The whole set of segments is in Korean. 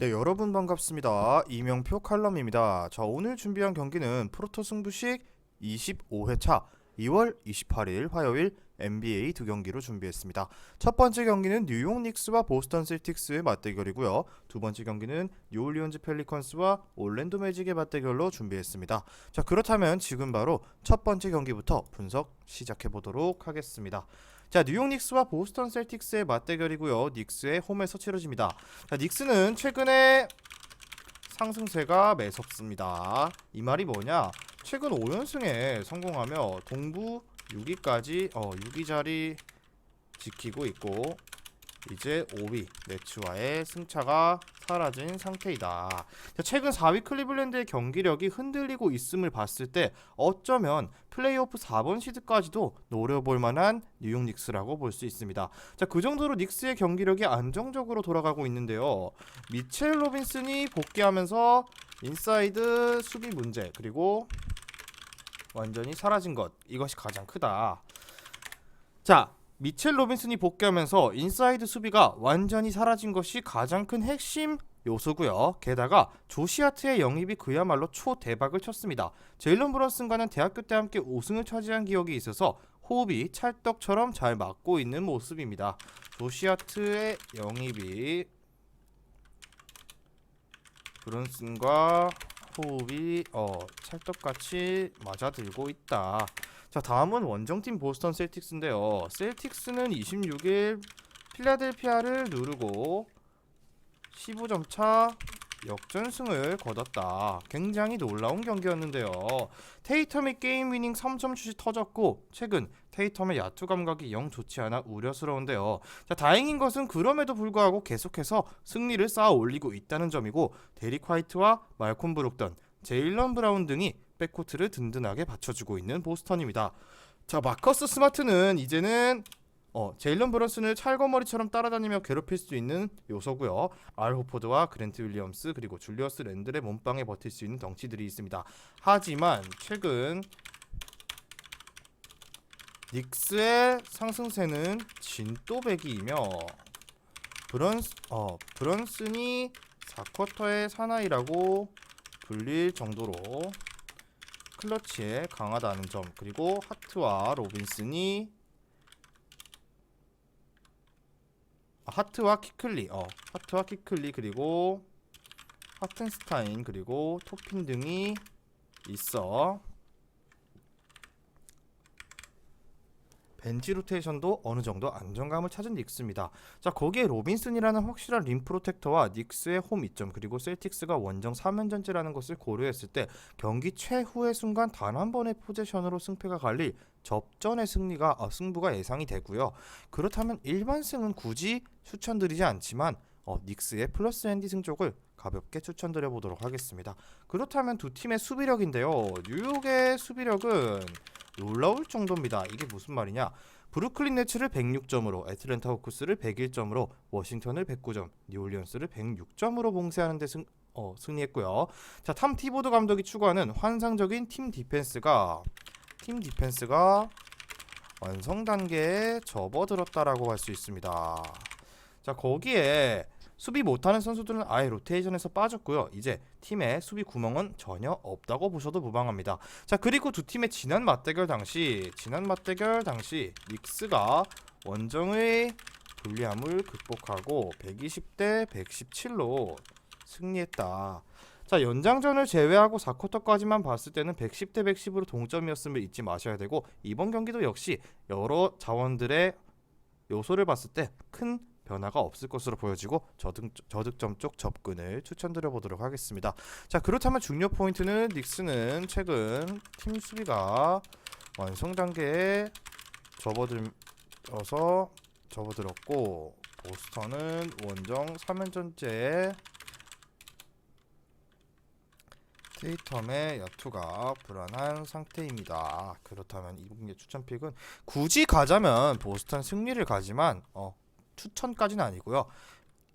네, 여러분 반갑습니다. 이명표 칼럼입니다. 자, 오늘 준비한 경기는 프로토 승부식 25회차 2월 28일 화요일 NBA 두 경기로 준비했습니다. 첫 번째 경기는 뉴욕 닉스와 보스턴 셀틱스의 맞대결이고요. 두 번째 경기는 뉴올리언즈 펠리컨스와 올랜도 매직의 맞대결로 준비했습니다. 자, 그렇다면 지금 바로 첫 번째 경기부터 분석 시작해 보도록 하겠습니다. 자, 뉴욕 닉스와 보스턴 셀틱스의 맞대결이고요. 닉스의 홈에서 치러집니다. 자, 닉스는 최근에 상승세가 매섭습니다. 이 말이 뭐냐? 최근 5연승에 성공하며 동부 6위까지 6위 자리 지키고 있고 이제 5위 네츠와의 승차가 사라진 상태이다. 자, 최근 4위 클리블랜드의 경기력이 흔들리고 있음을 봤을 때 어쩌면 플레이오프 4번 시드까지도 노려볼 만한 뉴욕 닉스라고 볼 수 있습니다. 자, 그 정도로 닉스의 경기력이 안정적으로 돌아가고 있는데요. 미첼 로빈슨이 복귀하면서 인사이드 수비 문제 그리고 완전히 사라진 것, 이것이 가장 크다. 자, 미첼 로빈슨이 복귀하면서 인사이드 수비가 완전히 사라진 것이 가장 큰 핵심 요소고요. 게다가 조시 하트의 영입이 그야말로 초대박을 쳤습니다. 제일런 브런슨과는 대학교 때 함께 우승을 차지한 기억이 있어서 호흡이 찰떡처럼 잘 맞고 있는 모습입니다. 조시 하트의 영입이 브런슨과 호흡이 찰떡같이 맞아들고 있다. 자, 다음은 원정팀 보스턴 셀틱스인데요. 셀틱스는 26일 필라델피아를 누르고 15점 차 역전승을 거뒀다. 굉장히 놀라운 경기였는데요. 테이텀의 게임 위닝 3점 슛이 터졌고 최근 테이텀의 야투 감각이 영 좋지 않아 우려스러운데요. 자, 다행인 것은 그럼에도 불구하고 계속해서 승리를 쌓아 올리고 있다는 점이고 데릭 화이트와 말콤 브록던, 제일런 브라운 등이 백코트를 든든하게 받쳐주고 있는 보스턴입니다. 자, 마커스 스마트는 이제는 제일런 브런슨을 찰거머리처럼 따라다니며 괴롭힐 수 있는 요소고요. 알 호포드와 그랜트 윌리엄스 그리고 줄리어스 랜들의 몸빵에 버틸 수 있는 덩치들이 있습니다. 하지만 최근 닉스의 상승세는 진또배기이며 브런슨이 4쿼터의 사나이라고 불릴 정도로 클러치에 강하다는 점, 그리고 하트와 로빈슨이 하트와 키클리 그리고 하튼스타인 그리고 토핀 등이 있어 벤치 로테이션도 어느 정도 안정감을 찾은 닉스입니다. 자, 거기에 로빈슨이라는 확실한 림 프로텍터와 닉스의 홈 이점 그리고 셀틱스가 원정 3연전제라는 것을 고려했을 때 경기 최후의 순간 단 한 번의 포제션으로 승패가 갈릴 접전의 승부가 예상이 되고요. 그렇다면 일반승은 굳이 추천드리지 않지만 닉스의 플러스 핸디승 쪽을 가볍게 추천드려 보도록 하겠습니다. 그렇다면 두 팀의 수비력인데요. 뉴욕의 수비력은 놀라울 정도입니다. 이게 무슨 말이냐? 브루클린 네츠를 106점으로, 애틀랜타 호크스를 101점으로, 워싱턴을 109점, 뉴올리언스를 106점으로 봉쇄하는 데 승리했고요. 자, 탐 티보드 감독이 추구하는 환상적인 팀 디펜스가 완성 단계에 접어들었다라고 할 수 있습니다. 자, 거기에 수비 못하는 선수들은 아예 로테이션에서 빠졌고요. 이제 팀의 수비 구멍은 전혀 없다고 보셔도 무방합니다. 자, 그리고 두 팀의 지난 맞대결 당시 닉스가 원정의 불리함을 극복하고 120대 117로 승리했다. 자, 연장전을 제외하고 4쿼터까지만 봤을 때는 110대 110으로 동점이었음을 잊지 마셔야 되고 이번 경기도 역시 여러 자원들의 요소를 봤을 때 큰 변화가 없을 것으로 보여지고 저득점 쪽 접근을 추천드려 보도록 하겠습니다. 자, 그렇다면 중요 포인트는 닉스는 최근 팀 수비가 완성 단계에 접어들었고 보스턴은 원정 3연전제에 테이텀의 야투가 불안한 상태입니다. 그렇다면 이번 경기 추천픽은 굳이 가자면 보스턴 승리를 가지만 추천까지는 아니고요.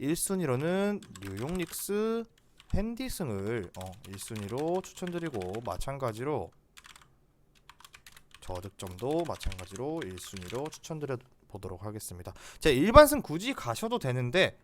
1순위로는 뉴욕 닉스 핸디승을 1순위로 추천드리고 마찬가지로 저득점도 마찬가지로 1순위로 추천드려 보도록 하겠습니다. 자, 일반승 굳이 가셔도 되는데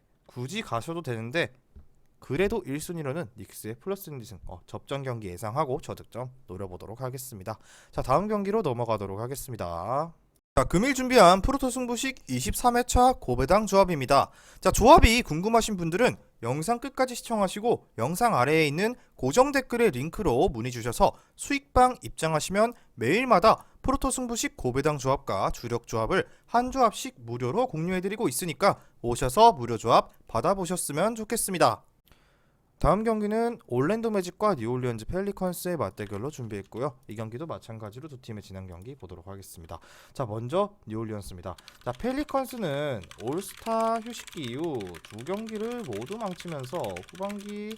그래도 1순위로는 닉스의 플러스 핸디슨 접전 경기 예상하고 저득점 노려보도록 하겠습니다. 자, 다음 경기로 넘어가도록 하겠습니다. 자, 금일 준비한 프로토 승부식 23회차 고배당 조합입니다. 자, 조합이 궁금하신 분들은 영상 끝까지 시청하시고 영상 아래에 있는 고정 댓글의 링크로 문의 주셔서 수익방 입장하시면 매일마다 프로토 승부식 고배당 조합과 주력 조합을 한 조합씩 무료로 공유해드리고 있으니까 오셔서 무료 조합 받아보셨으면 좋겠습니다. 다음 경기는 올랜도 매직과 뉴올리언즈 펠리컨스의 맞대결로 준비했고요. 이 경기도 마찬가지로 두 팀의 지난 경기 보도록 하겠습니다. 자, 먼저 뉴올리언스입니다. 자, 펠리컨스는 올스타 휴식기 이후 두 경기를 모두 망치면서 후반기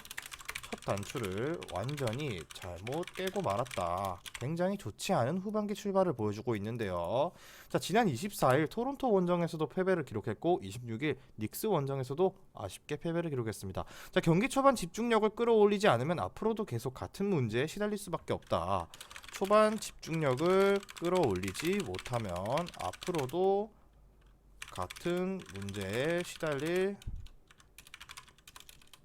첫 단추를 완전히 잘못 깨고 말았다. 굉장히 좋지 않은 후반기 출발을 보여주고 있는데요. 자, 지난 24일 토론토 원정에서도 패배를 기록했고 26일 닉스 원정에서도 아쉽게 패배를 기록했습니다. 자, 경기 초반 집중력을 끌어올리지 않으면 앞으로도 계속 같은 문제에 시달릴 수밖에 없다. 초반 집중력을 끌어올리지 못하면 앞으로도 같은 문제에 시달릴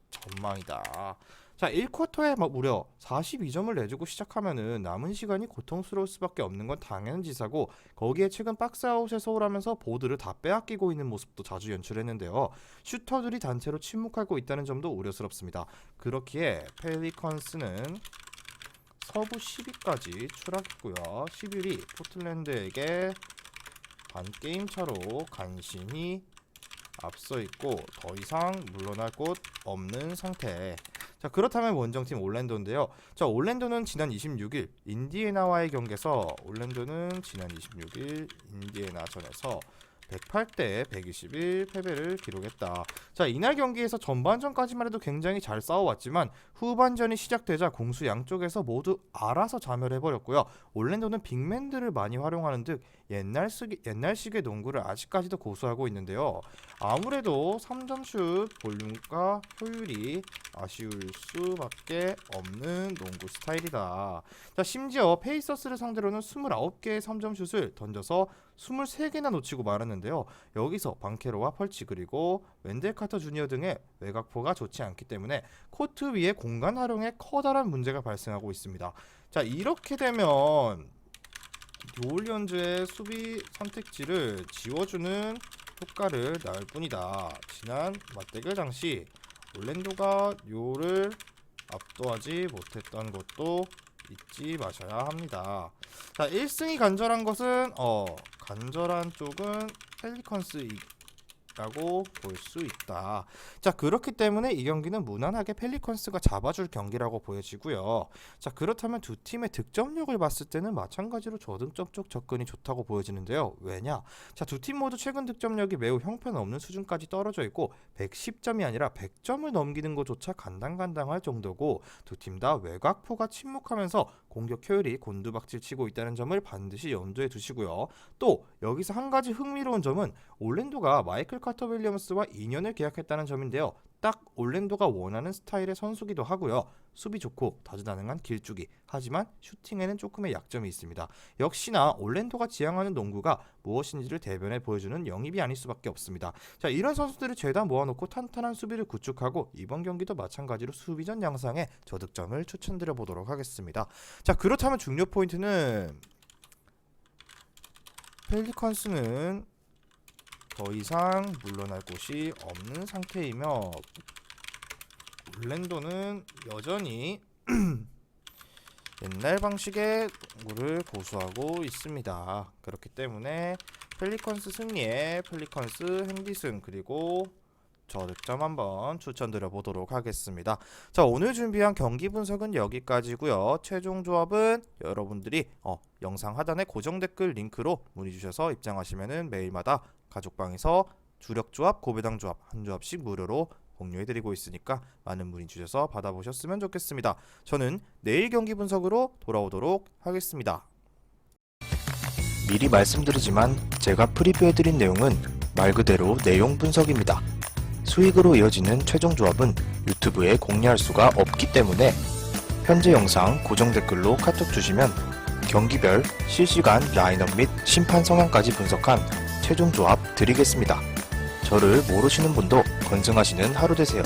전망이다. 자, 1쿼터에 무려 42점을 내주고 시작하면은 남은 시간이 고통스러울 수밖에 없는 건 당연지사고, 거기에 최근 박스아웃에 소홀하면서 보드를 다 빼앗기고 있는 모습도 자주 연출했는데요. 슈터들이 단체로 침묵하고 있다는 점도 우려스럽습니다. 그렇기에 펠리컨스는 서부 10위까지 추락했고요. 11위 포틀랜드에게 반 게임 차로 간신히 앞서 있고 더 이상 물러날 곳 없는 상태. 자, 그렇다면 원정팀 올랜도인데요. 자, 올랜도는 지난 26일 인디애나와의 경기에서 올랜도는 지난 26일 인디애나전에서 108대 121 패배를 기록했다. 자, 이날 경기에서 전반전까지만 해도 굉장히 잘 싸워왔지만 후반전이 시작되자 공수 양쪽에서 모두 알아서 자멸해버렸고요. 올랜도는 빅맨들을 많이 활용하는 듯 옛날식의 농구를 아직까지도 고수하고 있는데요. 아무래도 3점슛 볼륨과 효율이 아쉬울 수밖에 없는 농구 스타일이다. 자, 심지어 페이서스를 상대로는 29개의 3점슛을 던져서 23개나 놓치고 말았는데요. 여기서 방케로와 펄치 그리고 웬델 카터 주니어 등의 외곽포가 좋지 않기 때문에 코트 위에 공간 활용에 커다란 문제가 발생하고 있습니다. 자, 이렇게 되면 뉴올리언즈의 수비 선택지를 지워주는 효과를 낳을 뿐이다. 지난 맞대결 당시 올랜도가 뉴를 압도하지 못했던 것도 잊지 마셔야 합니다. 자, 1승이 간절한 것은 간절한 쪽은 펠리컨스라고 볼 수 있다. 자, 그렇기 때문에 이 경기는 무난하게 펠리컨스가 잡아줄 경기라고 보여지고요. 자, 그렇다면 두 팀의 득점력을 봤을 때는 마찬가지로 저등점 쪽 접근이 좋다고 보여지는데요. 왜냐? 자, 두 팀 모두 최근 득점력이 매우 형편없는 수준까지 떨어져 있고 110점이 아니라 100점을 넘기는 것조차 간당간당할 정도고, 두 팀 다 외곽포가 침묵하면서 공격 효율이 곤두박질 치고 있다는 점을 반드시 염두에 두시고요. 또 여기서 한 가지 흥미로운 점은 올랜도가 마이클 카터 윌리엄스와 2년을 계약했다는 점인데요. 딱 올랜도가 원하는 스타일의 선수기도 하고요. 수비 좋고 다재다능한 길쭉이, 하지만 슈팅에는 조금의 약점이 있습니다. 역시나 올랜도가 지향하는 농구가 무엇인지를 대변해 보여주는 영입이 아닐 수밖에 없습니다. 자, 이런 선수들을 죄다 모아놓고 탄탄한 수비를 구축하고 이번 경기도 마찬가지로 수비전 양상에 저득점을 추천드려 보도록 하겠습니다. 자, 그렇다면 중요 포인트는 펠리컨스는 더 이상 물러날 곳이 없는 상태이며 올랜도는 여전히 옛날 방식의 농구를 고수하고 있습니다. 그렇기 때문에 펠리컨스 승리에 펠리컨스 핸디슨 그리고 저득점 한번 추천드려 보도록 하겠습니다. 자, 오늘 준비한 경기 분석은 여기까지고요. 최종 조합은 여러분들이 영상 하단에 고정 댓글 링크로 문의 주셔서 입장하시면은 매일마다 가족방에서 주력 조합, 고배당 조합 한 조합씩 무료로 공유해드리고 있으니까 많은 문의 주셔서 받아보셨으면 좋겠습니다. 저는 내일 경기 분석으로 돌아오도록 하겠습니다. 미리 말씀드리지만 제가 프리뷰해드린 내용은 말 그대로 내용 분석입니다. 수익으로 이어지는 최종 조합은 유튜브에 공개할 수가 없기 때문에 현재 영상 고정 댓글로 카톡 주시면 경기별 실시간 라인업 및 심판 성향까지 분석한 최종 조합 드리겠습니다. 저를 모르시는 분도 건승하시는 하루 되세요.